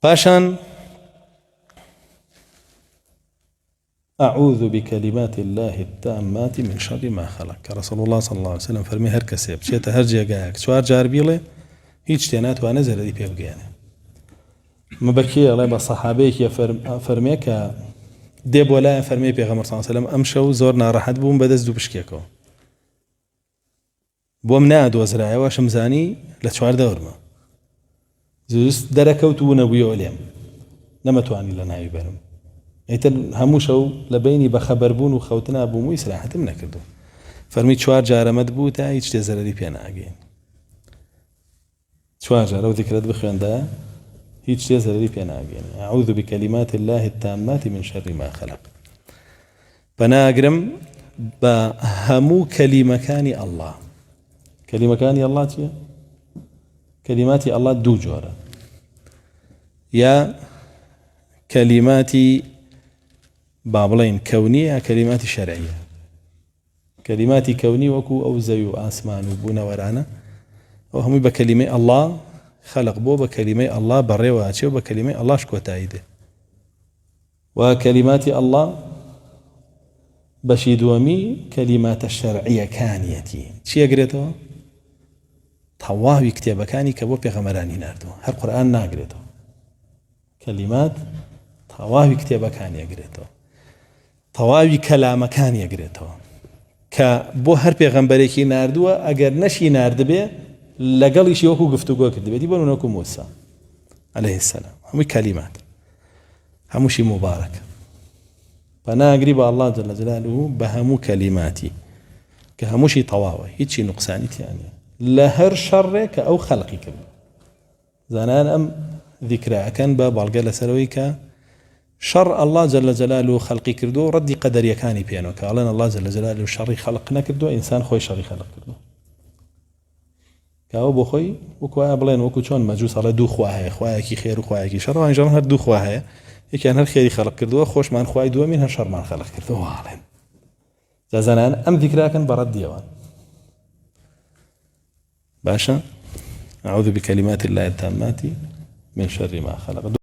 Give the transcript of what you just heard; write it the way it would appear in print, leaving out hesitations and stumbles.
باشان أعوذ بكلمات الله التامات من شر ما خلق. رسول الله صلى الله عليه وسلم فرمي هر كسي بچێتە هەر جێگایەک چوار جار بیڵێ هیچ شتێ ناتوانێ زەرەری پێ بگەێنێ. مبەکیە ئەڵێ بە سەحابەیەکی فەرمێ کە دێ بۆ لایەن فەرمێ پێغەمبەر صلی الله عليه وسلم ئەم شەو زۆر ناڕەحەت بووم بەدەست دوو پشکێکەوە بۆم نادۆزرایەوە شمزانی لە چوار دەورمە زوست دەرەکەوت بوونەبوویەوە لێم نەمەتوانی لە ناوی بەرم ئیتر هەموو شەو لە بینی بەخەبەربوون و خەوتنا بووم و ئیسراحەتم نەکردو. فەرمی چوار جارەمەت بوو تا هیچ شتێ زەرەری پێ ناگەین. چوار جار ئەو ذیکرەت بخوێندە هیچ شتێ زەرەری پێ ناگەین. أعوذ بكلمات الله التامات من شر ما خلق. پەناگرم بە هەموو کەلیمەکانی الله. کەلیمەکانی الله چییە؟ کەلیماتی الله دوو جۆرە، یا كلماتي بابلين كونية كلمات شرعية. كلماتي كونية وكو أو زي آسمان وبونا ورانا وهم بكلمة الله خلق بو بكلمة الله بري واتشي وبكلمة الله شكو تايده. وكلمات الله بشيدومي كلمات الشرعية كانيتي شي يقريتو طواوي كتابة كاني كبو بيغمراني ناردو هر قرآن ناقريتو كلمات تەواوی کتێبەکان یەگرێتەوە، تەواوی کەلامەکان یەگرێتەوە کە بۆ هەر پێغەمبەرێکی ناردووە ئەگەر نەشی ناردبێ لەگەڵیشی وەکو گفتوگۆ کردبێتی بۆ وەکو موسا عەلەیه السەلام. هەمووی کەلیمات هەمووشی مبارەکە. پەناگری بە الله جەل جەلالوه بە هەموو کەلیماتی کە هەمووشی تەواوە هیچی نوقسانی تیان نیە لە هەر شەڕێک کە ئەو خەڵقی کرد. زانان ئەم ذیکراکەن بە بەڵگە لەسەرەوەی کە شر الله جل جلاله خلقي كردو ردي قدر يكاني بينو كالن الله جل جلاله شر خلقنا كردو انسان خوي شر خلق كردو كاو بو خوي وكو بلين وكو چون مجوس على دو خواه خواه كي خير وخواه كي شر وان جان هر دو خواه يكن هر خير خلق كردو خوش من خواه دو من هر شر من خلق كردو والين زانان ام ذكراكن برد ديوان باشا. اعوذ بكلمات الله التامات من شر ما خلق.